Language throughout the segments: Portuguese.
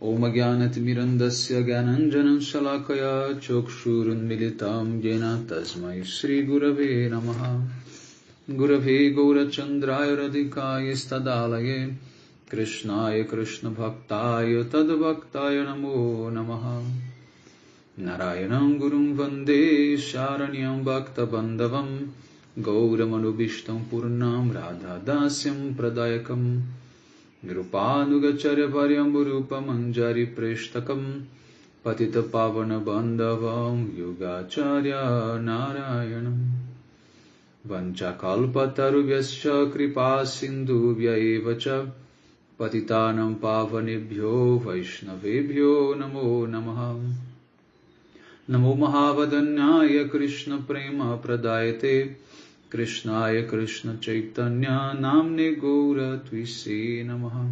Om Jnanatimirandasya Jnananjanan Shalakaya Chokshurunmilitam Jena Tasmai Shri Gurave Namaha. Gurave Gaurachandraya Radhikaya Stadalaye Krishnaya Krishna Bhaktaya Tadbhaktaya Namo Namaha. Narayanam Gurum Vande Sharanyam Bhakta Bandhavam Gauramanubhishtam Purnam Radha Dasyam Pradayakam Nirupanugacharya Varyamburupa Manjari Preshtakam Patita Pavana Bandhavam Yugacharya Narayanam Vanchakalpatarubhyascha Kripa Sindhubhya Evacha Patitanam Pavanebhyo Vaishnavebhyo Namo Namaha. Namo Mahavadanyaya Krishna Prema Pradayate Krishnaya Krishna Chaitanya Namne Gaura Twise Namaha.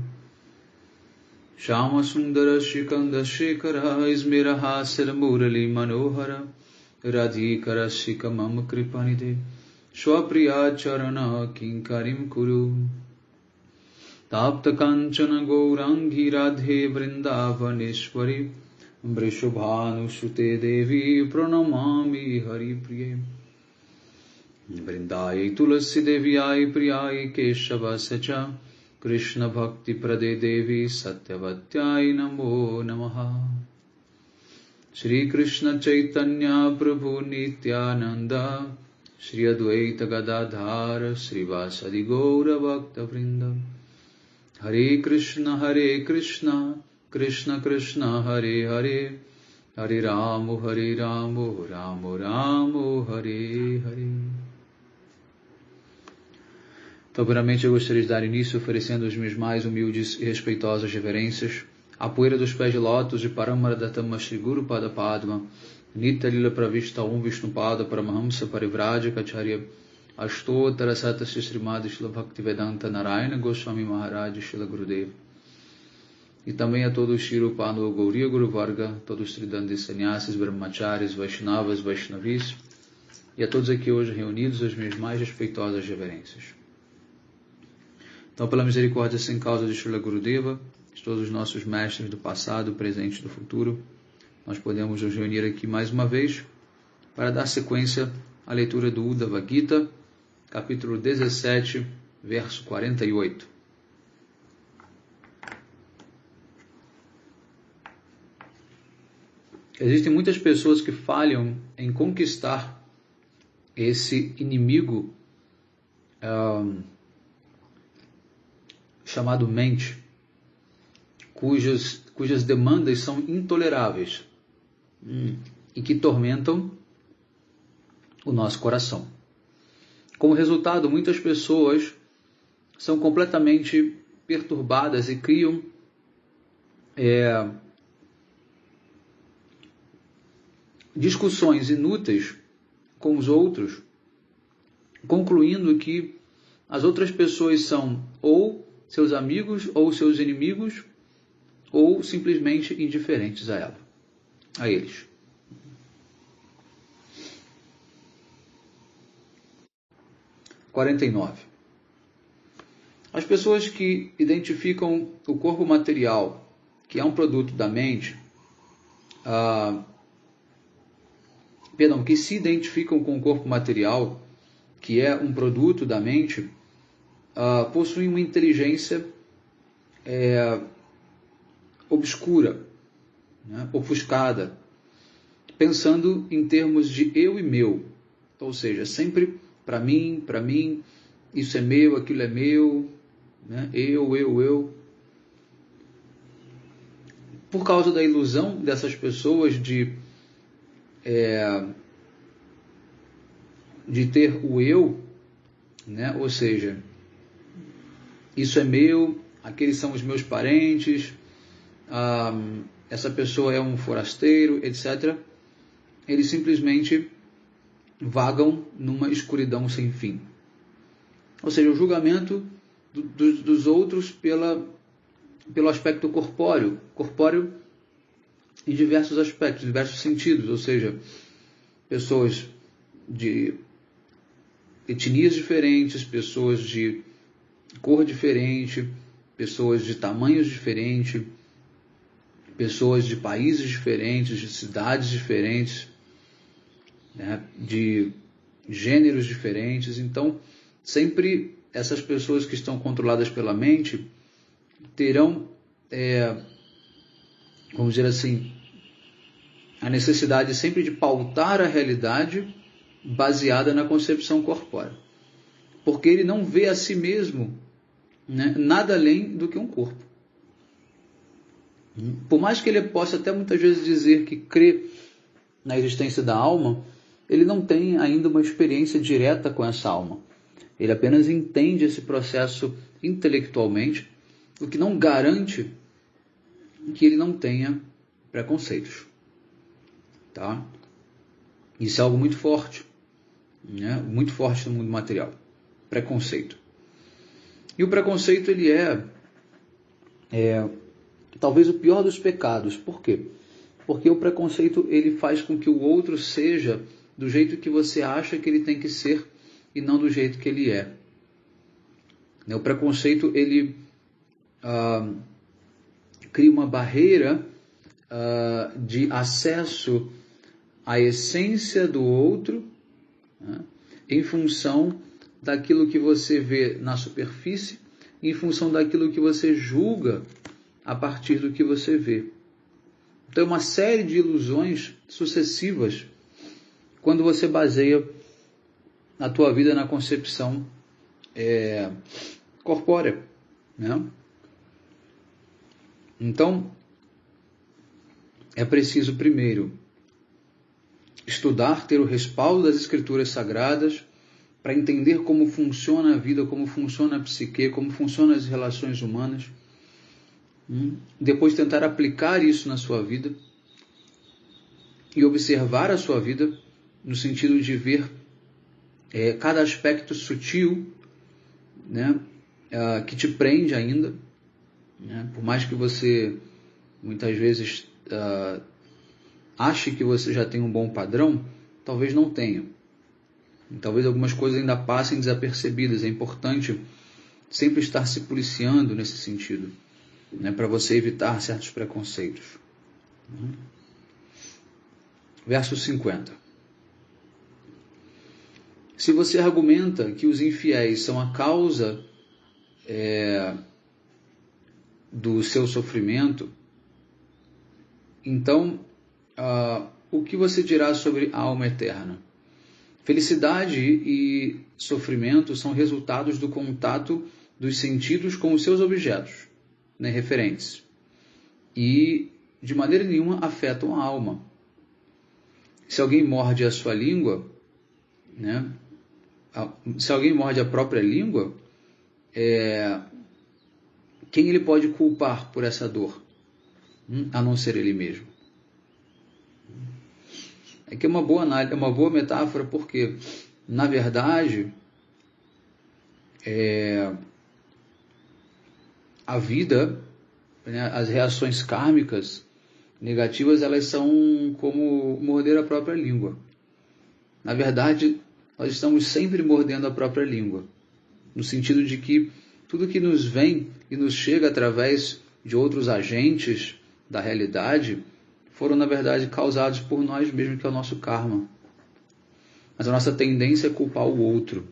Shama Sundara Shikanda Shekara Ismiraha Siramurali Manohara Radhikara Shikamam Kripanide Shwapriya Charana Kinkarim Kuru Tapta Kanchana Gaurangi Radhe Vrindavaneshwari Vrishubhanu Sute Devi Pranamami Hari Priye Vrindai Tulasi Devyai Priyai Keshava Sacha Krishna Bhakti Prade Devi Satyavatyai Namo Namaha. Shri Krishna Chaitanya Prabhu Nityananda Shri Advaita Gadadhar Shri Vasadi Gaura Bhakta Vrinda Hare Krishna Krishna Krishna Hare Hare Hare Ramo Ramo Ramo Hare Hare. Então, primeiramente, eu gostaria de dar início oferecendo as minhas mais humildes e respeitosas reverências à poeira dos pés de lótus de Paramaradatama Shri Guru Pada Padma Nitya Lila Pravishta Om Vishnupada Paramahamsa Parivraja Acharya Ashtotara Sata Srimad Shila Bhaktivedanta Narayana Goswami Maharaj Shila Gurudev. E também a todos os Shirupano Gauriya Guru Varga, todos os Tridandi Sannyasis, Brahmacharis, Vaishnavas, Vaishnavis, e a todos aqui hoje reunidos as minhas mais respeitosas reverências. Então, pela misericórdia sem causa de Srila Gurudeva, de todos os nossos mestres do passado, presente e do futuro, nós podemos nos reunir aqui mais uma vez para dar sequência à leitura do Uddhava Gita, capítulo 17, verso 48. Existem muitas pessoas que falham em conquistar esse inimigo chamado mente, cujas demandas são intoleráveis e que tormentam o nosso coração. Como resultado, muitas pessoas são completamente perturbadas e criam discussões inúteis com os outros, concluindo que as outras pessoas são ou seus amigos ou seus inimigos, ou simplesmente indiferentes a eles. – 49. As pessoas que identificam o corpo material, que é um produto da mente, que se identificam com o corpo material, que é um produto da mente, possuem uma inteligência obscura, né, ofuscada, pensando em termos de eu e meu, ou seja, sempre para mim, isso é meu, aquilo é meu, né, eu. Por causa da ilusão dessas pessoas de ter o eu, né, ou seja, isso é meu, aqueles são os meus parentes, essa pessoa é um forasteiro, etc. Eles simplesmente vagam numa escuridão sem fim. Ou seja, o julgamento dos outros pelo aspecto corpóreo em diversos aspectos, diversos sentidos, ou seja, pessoas de etnias diferentes, pessoas de cor diferente, pessoas de tamanhos diferentes, pessoas de países diferentes, de cidades diferentes, né, de gêneros diferentes. Então, sempre essas pessoas que estão controladas pela mente terão, vamos dizer assim, a necessidade sempre de pautar a realidade baseada na concepção corpórea. Porque ele não vê a si mesmo, né, nada além do que um corpo. Por mais que ele possa até muitas vezes dizer que crê na existência da alma, ele não tem ainda uma experiência direta com essa alma. Ele apenas entende esse processo intelectualmente, o que não garante que ele não tenha preconceitos. Tá? Isso é algo muito forte, né? Muito forte no mundo material. Preconceito. E o preconceito, ele é talvez o pior dos pecados. Por quê? Porque o preconceito, ele faz com que o outro seja do jeito que você acha que ele tem que ser e não do jeito que ele é. O preconceito, ele cria uma barreira de acesso à essência do outro, né, em função daquilo que você vê na superfície, em função daquilo que você julga a partir do que você vê. Então, é uma série de ilusões sucessivas quando você baseia a tua vida na concepção corpórea, né? Então, é preciso primeiro estudar, ter o respaldo das escrituras sagradas para entender como funciona a vida, como funciona a psique, como funcionam as relações humanas. Depois tentar aplicar isso na sua vida e observar a sua vida no sentido de ver cada aspecto sutil, né, que te prende ainda, né, por mais que você muitas vezes ache que você já tem um bom padrão, talvez não tenha. Talvez algumas coisas ainda passem desapercebidas. É importante sempre estar se policiando nesse sentido, né, para você evitar certos preconceitos. Verso 50. Se você argumenta que os infiéis são a causa do seu sofrimento, então o que você dirá sobre a alma eterna? Felicidade e sofrimento são resultados do contato dos sentidos com os seus objetos, né, referentes, e de maneira nenhuma afetam a alma. Se alguém morde a sua língua, né, se alguém morde a própria língua, quem ele pode culpar por essa dor, a não ser ele mesmo? É que é uma boa metáfora, porque, na verdade, a vida, né, as reações kármicas negativas, elas são como morder a própria língua. Na verdade, nós estamos sempre mordendo a própria língua, no sentido de que tudo que nos vem e nos chega através de outros agentes da realidade foram, na verdade, causados por nós mesmos, que é o nosso karma. Mas a nossa tendência é culpar o outro.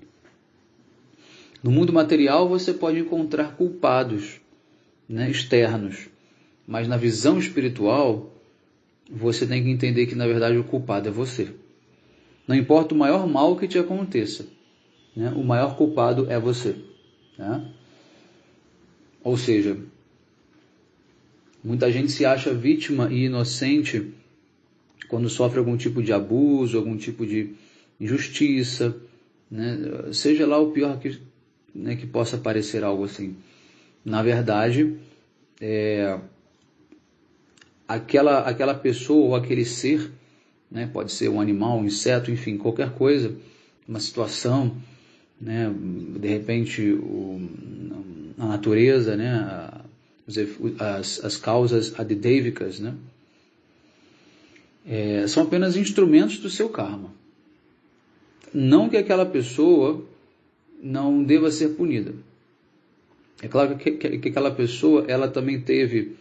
No mundo material, você pode encontrar culpados, né, externos. Mas na visão espiritual, você tem que entender que, na verdade, o culpado é você. Não importa o maior mal que te aconteça, né, o maior culpado é você. Né? Ou seja, muita gente se acha vítima e inocente quando sofre algum tipo de abuso, algum tipo de injustiça, né? Seja lá o pior que possa parecer algo assim. Na verdade, aquela pessoa ou aquele ser, né, pode ser um animal, um inseto, enfim, qualquer coisa, uma situação, né, de repente a natureza, né, as causas adidêvicas, né, são apenas instrumentos do seu karma. Não que aquela pessoa não deva ser punida. É claro que aquela pessoa, ela também teve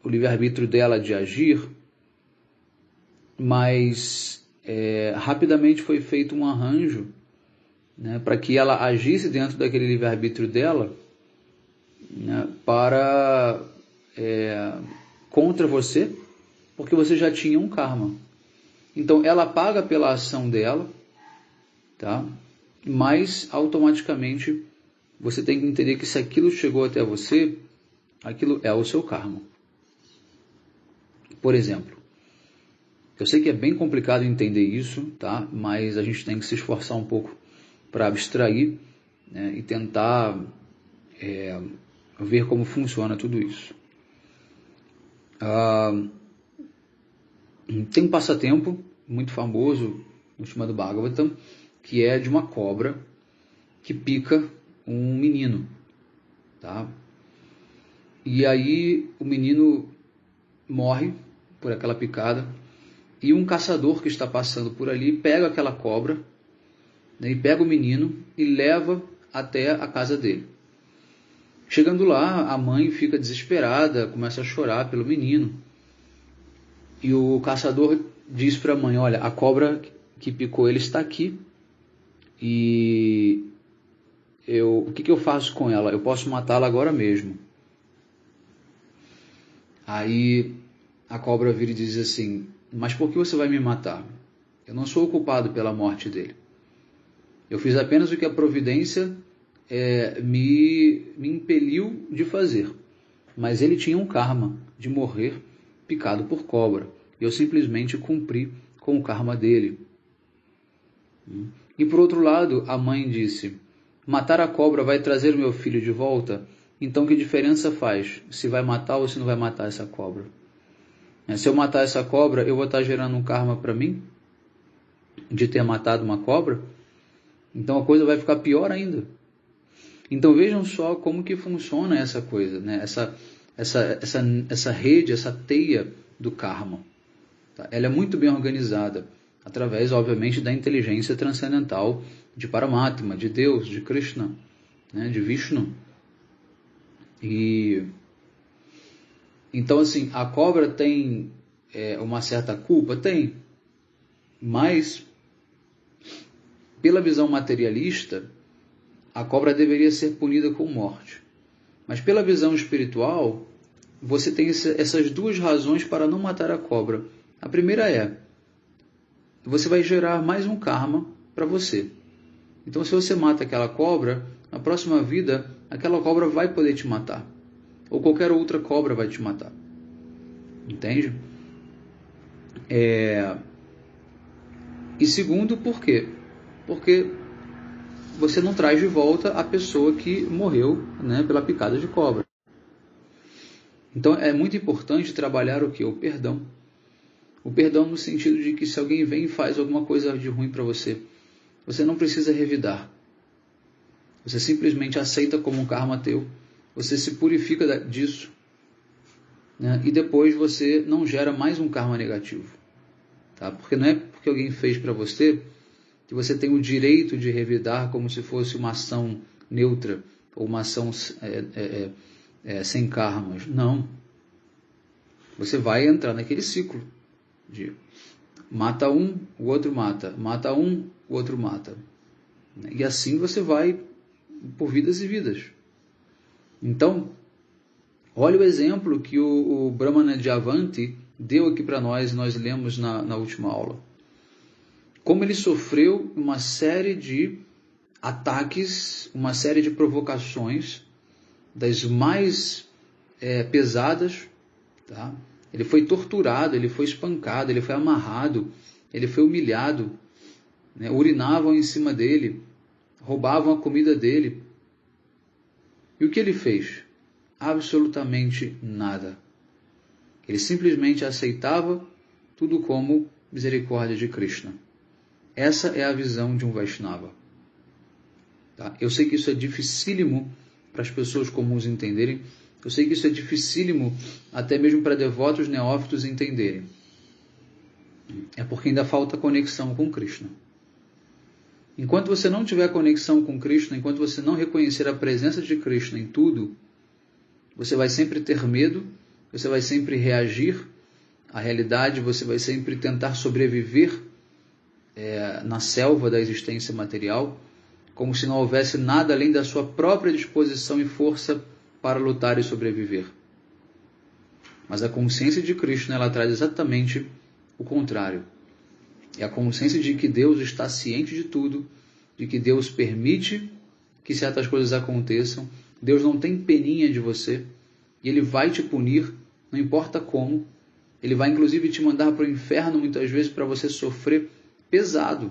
o livre-arbítrio dela de agir, mas rapidamente foi feito um arranjo, né, para que ela agisse dentro daquele livre-arbítrio dela, né, contra você, porque você já tinha um karma. Então ela paga pela ação dela, tá? Mas automaticamente você tem que entender que se aquilo chegou até você, aquilo é o seu karma. Por exemplo, eu sei que é bem complicado entender isso, tá? Mas a gente tem que se esforçar um pouco para abstrair, né, e tentar ver como funciona tudo isso. Tem um passatempo muito famoso no Srimad Bhagavatam, que é de uma cobra que pica um menino, tá? E aí o menino morre por aquela picada, e um caçador que está passando por ali pega aquela cobra, né, e pega o menino e leva até a casa dele. Chegando lá, a mãe fica desesperada, começa a chorar pelo menino. E o caçador diz para a mãe: olha, a cobra que picou ele está aqui, e o que eu faço com ela? Eu posso matá-la agora mesmo. Aí a cobra vira e diz assim: mas por que você vai me matar? Eu não sou o culpado pela morte dele. Eu fiz apenas o que a providência me impeliu de fazer. Mas ele tinha um karma de morrer picado por cobra. Eu simplesmente cumpri com o karma dele. E por outro lado, a mãe disse: matar a cobra vai trazer o meu filho de volta? Então que diferença faz se vai matar ou se não vai matar essa cobra? Se eu matar essa cobra, eu vou estar gerando um karma para mim de ter matado uma cobra? Então a coisa vai ficar pior ainda. Então vejam só como que funciona essa coisa, né? Essa rede, essa teia do karma. Tá? Ela é muito bem organizada, através, obviamente, da inteligência transcendental de Paramatma, de Deus, de Krishna, né? De Vishnu. E então, assim, a cobra tem uma certa culpa? Tem. Mas, pela visão materialista, a cobra deveria ser punida com morte. Mas pela visão espiritual, você tem essas duas razões para não matar a cobra. A primeira você vai gerar mais um karma para você. Então, se você mata aquela cobra, na próxima vida, aquela cobra vai poder te matar. Ou qualquer outra cobra vai te matar. Entende? E segundo, por quê? Porque você não traz de volta a pessoa que morreu, né, pela picada de cobra. Então é muito importante trabalhar o quê? O perdão. O perdão no sentido de que se alguém vem e faz alguma coisa de ruim para você, você não precisa revidar. Você simplesmente aceita como um karma teu. Você se purifica disso, né? E depois você não gera mais um karma negativo. Tá? Porque não é porque alguém fez para você que você tem o direito de revidar como se fosse uma ação neutra ou uma ação sem karmas. Não. Você vai entrar naquele ciclo de mata um, o outro mata. Mata um, o outro mata. E assim você vai por vidas e vidas. Então, olha o exemplo que o Brahmana Djavanti deu aqui para nós, nós lemos na última aula. Como ele sofreu uma série de ataques, uma série de provocações, das mais pesadas, tá? Ele foi torturado, ele foi espancado, ele foi amarrado, ele foi humilhado, né? Urinavam em cima dele, roubavam a comida dele. E o que ele fez? Absolutamente nada. Ele simplesmente aceitava tudo como misericórdia de Krishna. Essa é a visão de um Vaishnava. Tá? Eu sei que isso é dificílimo para as pessoas comuns entenderem. Eu sei que isso é dificílimo até mesmo para devotos neófitos entenderem. É porque ainda falta conexão com Krishna. Enquanto você não tiver conexão com Krishna, enquanto você não reconhecer a presença de Krishna em tudo, você vai sempre ter medo você vai sempre reagir à realidade, você vai sempre tentar sobreviver na selva da existência material, como se não houvesse nada além da sua própria disposição e força para lutar e sobreviver. Mas a consciência de Krishna, ela traz exatamente o contrário. É a consciência de que Deus está ciente de tudo, de que Deus permite que certas coisas aconteçam, Deus não tem peninha de você, e Ele vai te punir, não importa como, Ele vai inclusive te mandar para o inferno muitas vezes para você sofrer pesado,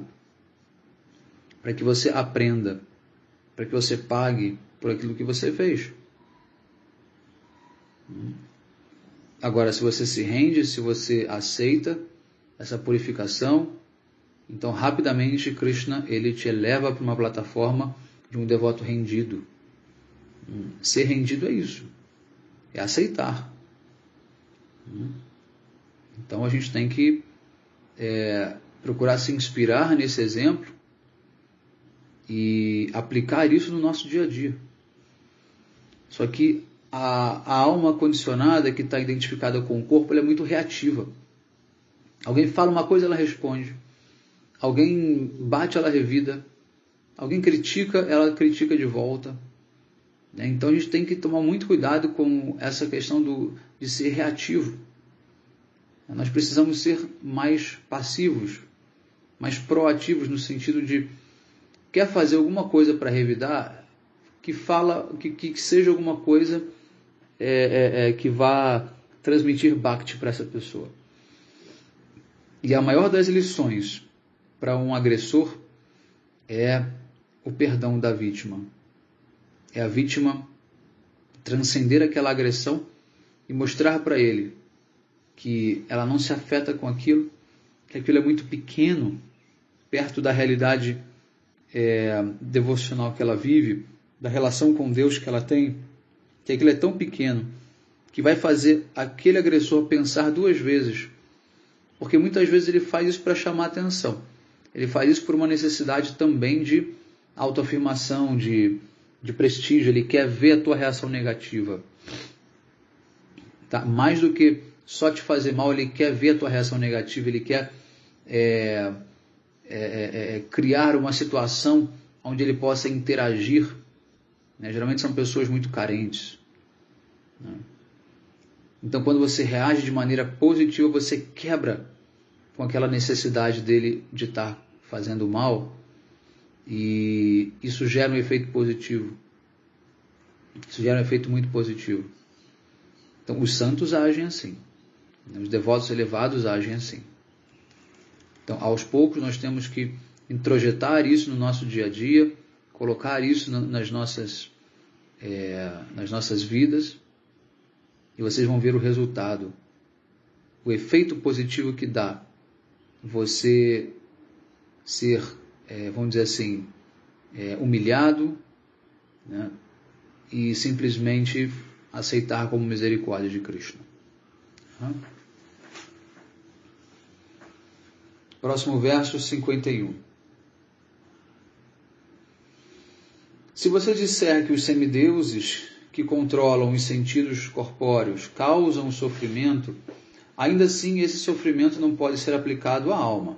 para que você aprenda, para que você pague por aquilo que você fez. Agora, se você se rende, se você aceita essa purificação, então rapidamente Krishna, ele te eleva para uma plataforma de um devoto rendido. Ser rendido é isso, é aceitar. Então a gente tem que procurar se inspirar nesse exemplo e aplicar isso no nosso dia a dia. Só que a alma condicionada que está identificada com o corpo, ela é muito reativa. Alguém fala uma coisa, ela responde. Alguém bate, ela revida. Alguém critica, ela critica de volta. Então a gente tem que tomar muito cuidado com essa questão de ser reativo. Nós precisamos ser mais passivos, mais proativos, no sentido de quer fazer alguma coisa para revidar, que seja alguma coisa que vá transmitir bhakti para essa pessoa. E a maior das lições para um agressor é o perdão da vítima. É a vítima transcender aquela agressão e mostrar para ele que ela não se afeta com aquilo, que aquilo é muito pequeno perto da realidade devocional que ela vive, da relação com Deus que ela tem, que aquilo é tão pequeno que vai fazer aquele agressor pensar duas vezes, porque muitas vezes ele faz isso para chamar atenção, ele faz isso por uma necessidade também de autoafirmação, de prestígio, ele quer ver a tua reação negativa, tá? Mais do que só te fazer mal, ele quer ver a tua reação negativa, ele quer criar uma situação onde ele possa interagir. Geralmente são pessoas muito carentes. Então, quando você reage de maneira positiva, você quebra com aquela necessidade dele de estar fazendo mal, e isso gera um efeito positivo. Isso gera um efeito muito positivo. Então, os santos agem assim. Os devotos elevados agem assim. Então, aos poucos, nós temos que introjetar isso no nosso dia a dia, colocar isso nas nossas vidas, e vocês vão ver o resultado, o efeito positivo que dá você ser, vamos dizer assim, humilhado, né, e simplesmente aceitar como misericórdia de Krishna. Próximo verso 51. Se você disser que os semideuses que controlam os sentidos corpóreos causam sofrimento, ainda assim esse sofrimento não pode ser aplicado à alma.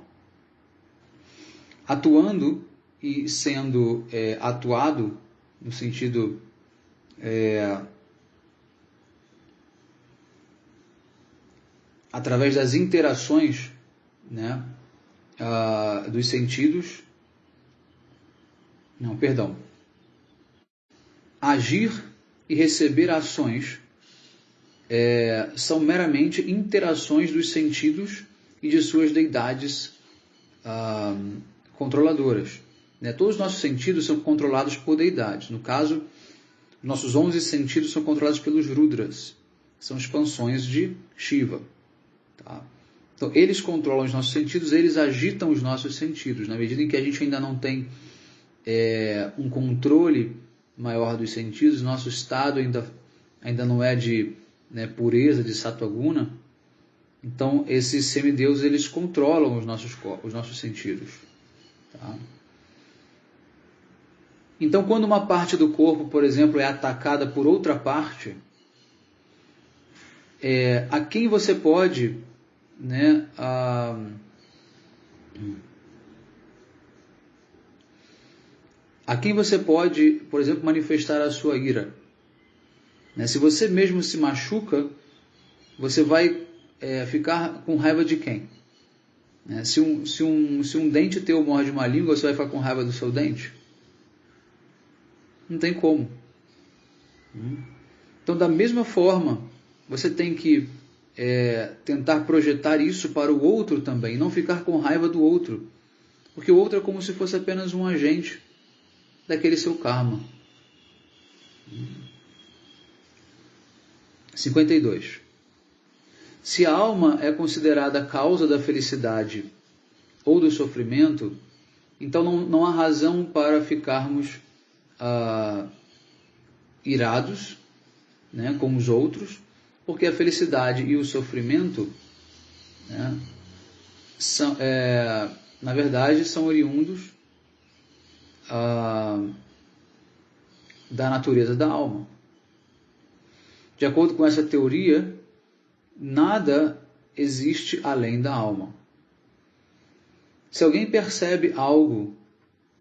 Atuando e sendo atuado, no sentido através das interações, né, dos sentidos, agir e receber ações são meramente interações dos sentidos e de suas deidades controladoras. Todos os nossos sentidos são controlados por deidades. No caso, nossos 11 sentidos são controlados pelos Rudras, são expansões de Shiva. Tá? Então, eles controlam os nossos sentidos, eles agitam os nossos sentidos. Na medida em que a gente ainda não tem um controle maior dos sentidos, nosso estado ainda não é de pureza, de sattva-guna, então esses semideuses eles controlam os nossos sentidos. Tá? Então, quando uma parte do corpo, por exemplo, é atacada por outra parte, a quem você pode, né, a quem você pode, por exemplo, manifestar a sua ira. Né? Se você mesmo se machuca, você vai ficar com raiva de quem? Né? Se um dente teu morde uma língua, você vai ficar com raiva do seu dente? Não tem como. Então, da mesma forma, você tem que tentar projetar isso para o outro também, não ficar com raiva do outro, porque o outro é como se fosse apenas um agente daquele seu karma. 52. Se a alma é considerada a causa da felicidade ou do sofrimento, então não há razão para ficarmos irados, né, com os outros, porque a felicidade e o sofrimento, né, na verdade, são oriundos da natureza da alma. De acordo com essa teoria, nada existe além da alma. Se alguém percebe algo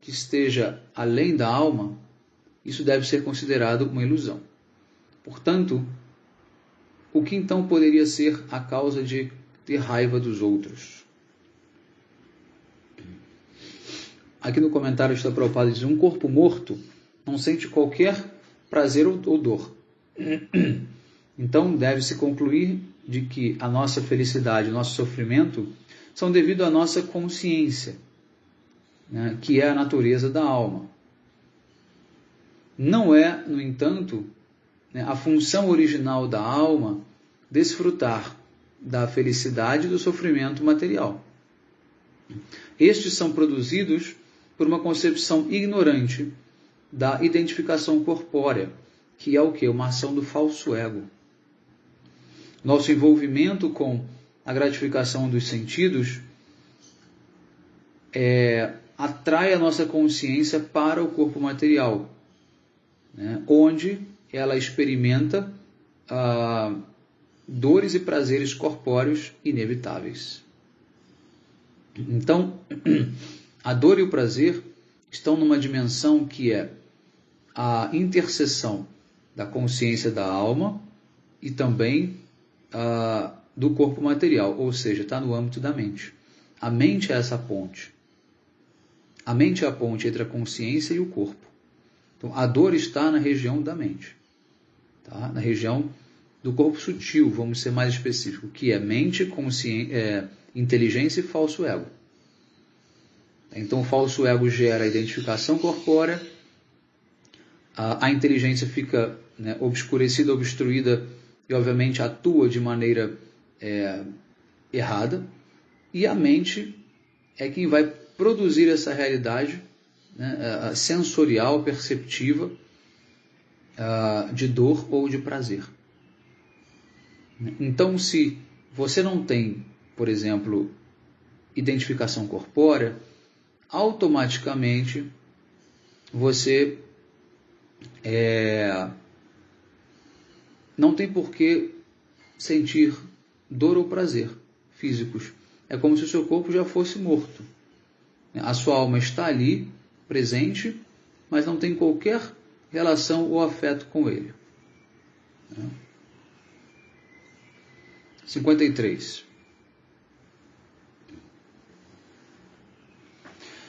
que esteja além da alma, isso deve ser considerado uma ilusão. Portanto, o que então poderia ser a causa de ter raiva dos outros? Aqui no comentário está Prabhupada diz: um corpo morto não sente qualquer prazer ou dor. Então deve-se concluir de que a nossa felicidade, o nosso sofrimento são devido à nossa consciência, né, que é a natureza da alma. Não é, no entanto, né, a função original da alma desfrutar da felicidade e do sofrimento material. Estes são produzidos por uma concepção ignorante da identificação corpórea, que é o quê? Uma ação do falso ego. Nosso envolvimento com a gratificação dos sentidos atrai a nossa consciência para o corpo material, né, onde ela experimenta dores e prazeres corpóreos inevitáveis. Então, a dor e o prazer estão numa dimensão que é a interseção da consciência da alma e também do corpo material, ou seja, está no âmbito da mente. A mente é essa ponte. A mente é a ponte entre a consciência e o corpo. Então, a dor está na região da mente, tá? Na região do corpo sutil, vamos ser mais específico, que é mente, inteligência e falso ego. Então, o falso ego gera a identificação corpórea, a inteligência fica, né, obscurecida, obstruída e, obviamente, atua de maneira errada, e a mente é quem vai produzir essa realidade, né, sensorial, perceptiva, de dor ou de prazer. Então, se você não tem, por exemplo, identificação corpórea, automaticamente você não tem por que sentir dor ou prazer físicos. É como se o seu corpo já fosse morto. A sua alma está ali, presente, mas não tem qualquer relação ou afeto com ele. 53.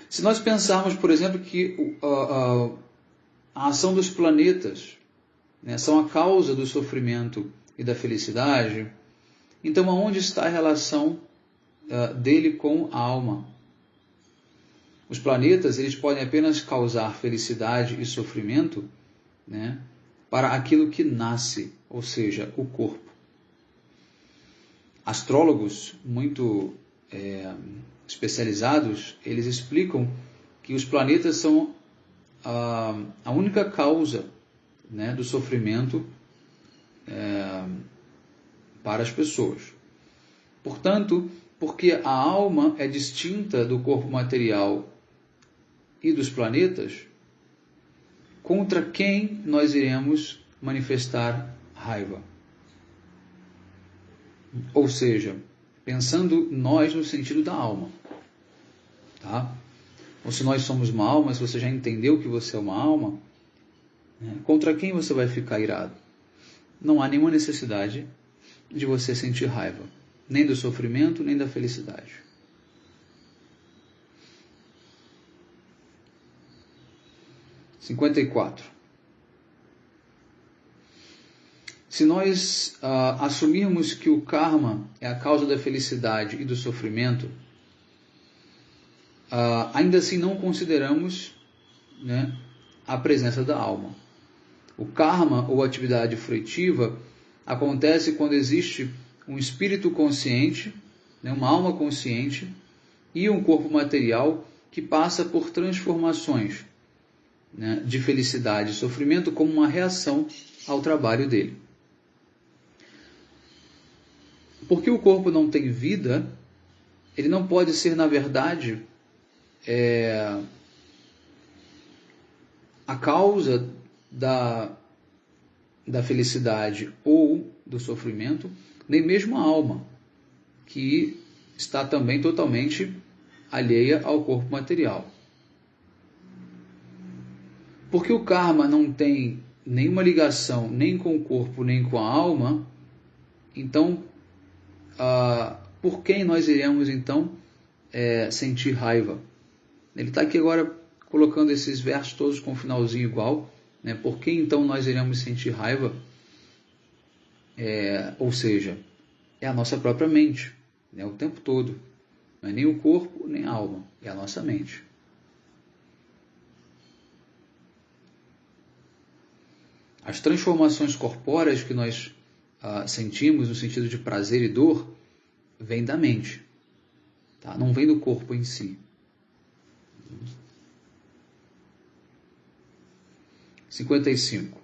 Se nós pensarmos, por exemplo, que a ação dos planetas, né, são a causa do sofrimento e da felicidade, então aonde está a relação dele com a alma? Os planetas, eles podem apenas causar felicidade e sofrimento, né, para aquilo que nasce, ou seja, o corpo. Astrólogos muito especializados, eles explicam que os planetas são a única causa, né, do sofrimento para as pessoas. Portanto, porque a alma é distinta do corpo material e dos planetas, contra quem nós iremos manifestar raiva? Ou seja, pensando nós no sentido da alma. Tá? Ou se nós somos uma alma, se você já entendeu que você é uma alma, né, contra quem você vai ficar irado? Não há nenhuma necessidade de você sentir raiva, nem do sofrimento, nem da felicidade. (54) Se nós assumirmos que o karma é a causa da felicidade e do sofrimento, ainda assim não consideramos, né, a presença da alma. O karma ou atividade fruitiva acontece quando existe um espírito consciente, né, uma alma consciente e um corpo material que passa por transformações, né, de felicidade e sofrimento como uma reação ao trabalho dele. Porque o corpo não tem vida, ele não pode ser, na verdade, a causa da felicidade ou do sofrimento, nem mesmo a alma, que está também totalmente alheia ao corpo material. Porque o karma não tem nenhuma ligação nem com o corpo nem com a alma, então por quem nós iremos então sentir raiva? Ele está aqui agora colocando esses versos todos com um finalzinho igual, né? Por que então nós iremos sentir raiva? Ou seja, é a nossa própria mente, né? O tempo todo. Não é nem o corpo, nem a alma, é a nossa mente. As transformações corpóreas que nós sentimos no sentido de prazer e dor, vêm da mente, tá? Não vem do corpo em si. 55.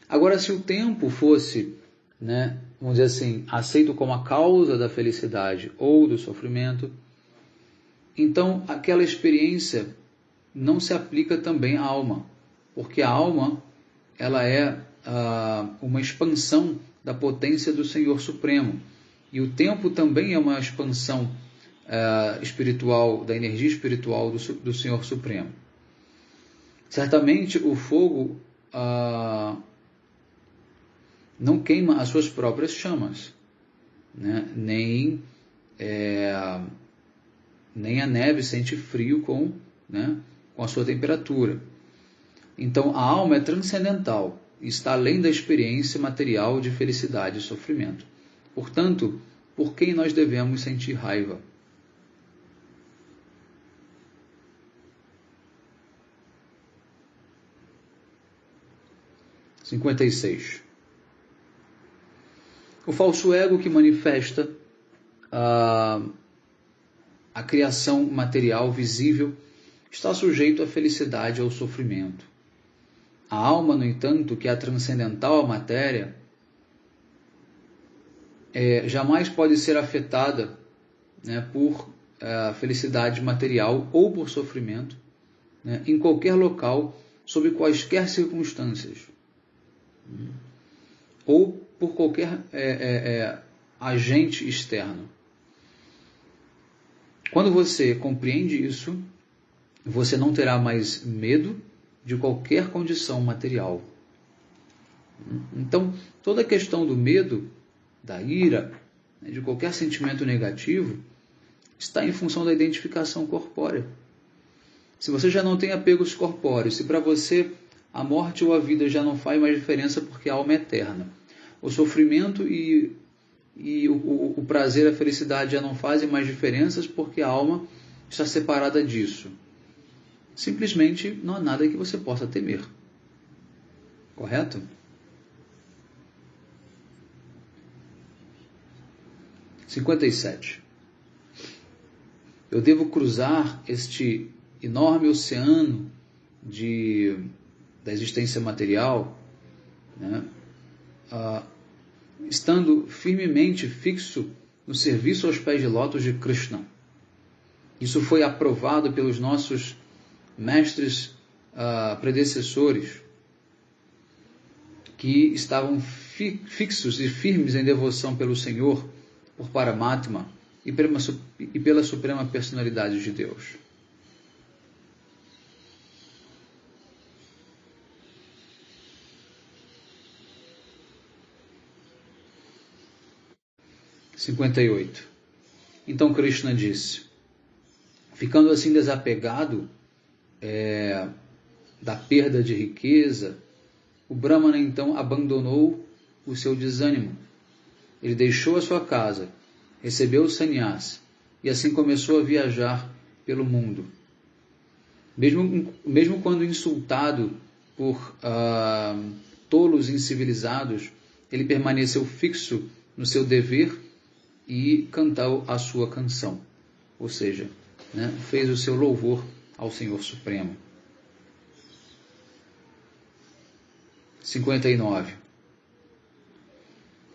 Agora, se o tempo fosse, né, vamos dizer assim, aceito como a causa da felicidade ou do sofrimento, então aquela experiência não se aplica também à alma, porque a alma ela é uma expansão da potência do Senhor Supremo, e o tempo também é uma expansão espiritual, da energia espiritual do Senhor Supremo. Certamente o fogo não queima as suas próprias chamas, né? Nem a neve sente frio com a sua temperatura. Então a alma é transcendental, está além da experiência material de felicidade e sofrimento. Portanto, por quem nós devemos sentir raiva? (56) O falso ego que manifesta a criação material visível está sujeito à felicidade e ao sofrimento. A alma, no entanto, que é transcendental à matéria, jamais pode ser afetada, né, por felicidade material ou por sofrimento, né, em qualquer local, sob quaisquer circunstâncias, ou por qualquer agente externo. Quando você compreende isso, você não terá mais medo de qualquer condição material. Então, toda a questão do medo, da ira, de qualquer sentimento negativo, está em função da identificação corpórea. Se você já não tem apegos corpóreos, se para você a morte ou a vida já não faz mais diferença porque a alma é eterna, o sofrimento e o prazer, a felicidade já não fazem mais diferenças porque a alma está separada disso. Simplesmente não há nada que você possa temer. Correto? (57) Eu devo cruzar este enorme oceano da existência material, né, estando firmemente fixo no serviço aos pés de lótus de Krishna. Isso foi aprovado pelos nossos mestres predecessores. que estavam fixos e firmes em devoção pelo Senhor, por Paramatma e pela Suprema Personalidade de Deus. Então Krishna disse: ficando assim desapegado da perda de riqueza, o Brahmana então abandonou o seu desânimo. Ele deixou a sua casa, recebeu o sannyas e assim começou a viajar pelo mundo. Mesmo quando insultado por tolos incivilizados, ele permaneceu fixo no seu dever e cantou a sua canção, ou seja, fez o seu louvor ao Senhor Supremo. 59.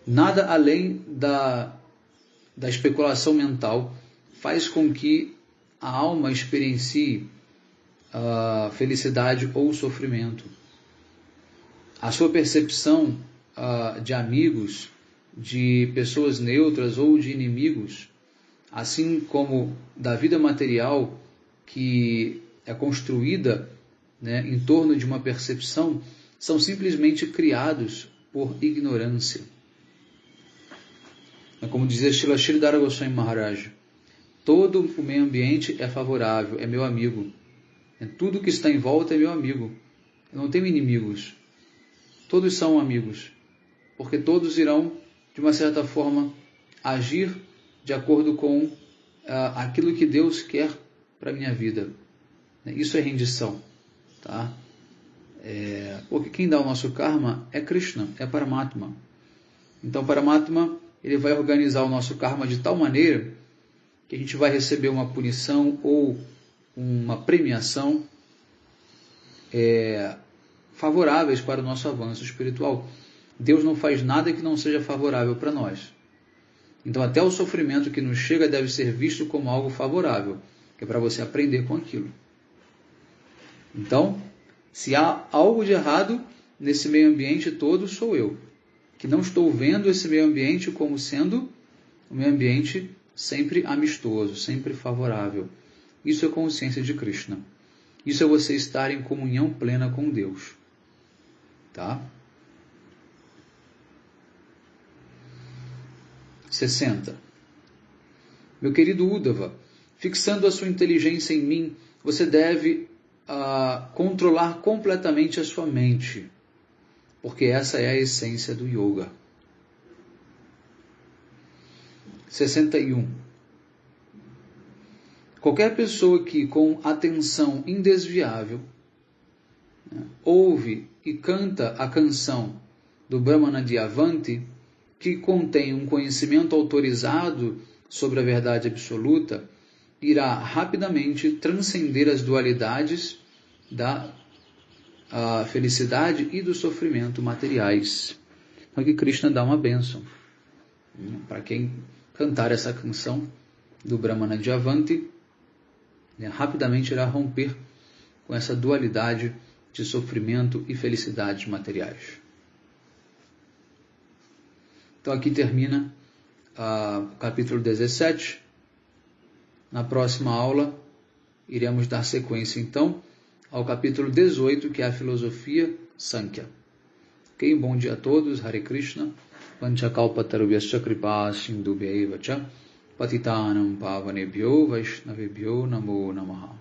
Nada além da especulação mental faz com que a alma experiencie felicidade ou sofrimento. A sua percepção de amigos, de pessoas neutras ou de inimigos, assim como da vida material que é construída em torno de uma percepção, são simplesmente criados por ignorância. Como dizia Srila Sridhara Goswami Maharaj, todo o meio ambiente é favorável, é meu amigo. Tudo que está em volta é meu amigo. Eu não tenho inimigos. Todos são amigos, porque todos irão, de uma certa forma, agir de acordo com aquilo que Deus quer para a minha vida. Isso é rendição. Tá? Porque quem dá o nosso karma é Krishna, é Paramatma. Então Paramatma, ele vai organizar o nosso karma de tal maneira que a gente vai receber uma punição ou uma premiação favoráveis para o nosso avanço espiritual. Deus não faz nada que não seja favorável para nós. Então até o sofrimento que nos chega deve ser visto como algo favorável, que é para você aprender com aquilo. Então, se há algo de errado nesse meio ambiente todo, sou eu, que não estou vendo esse meio ambiente como sendo um meio ambiente sempre amistoso, sempre favorável. Isso é consciência de Krishna. Isso é você estar em comunhão plena com Deus. Tá? 60. Meu querido Uddhava, fixando a sua inteligência em mim, você deve controlar completamente a sua mente, porque essa é a essência do yoga. 61. Qualquer pessoa que, com atenção indesviável, ouve e canta a canção do Brahmana de Avanti, que contém um conhecimento autorizado sobre a verdade absoluta, irá rapidamente transcender as dualidades da felicidade e do sofrimento materiais. Então aqui Krishna dá uma bênção para quem cantar essa canção do Brahmana de Avanti, rapidamente irá romper com essa dualidade de sofrimento e felicidades materiais. Então aqui termina o capítulo 17. Na próxima aula iremos dar sequência então ao capítulo 18, que é a filosofia Sankhya. Ok? Bom dia a todos. Hare Krishna. Panchakalpatarubhyascha kripa sindhubhyaiva cha patitanam pavanebhyo vaishnavebhyo namo namaha.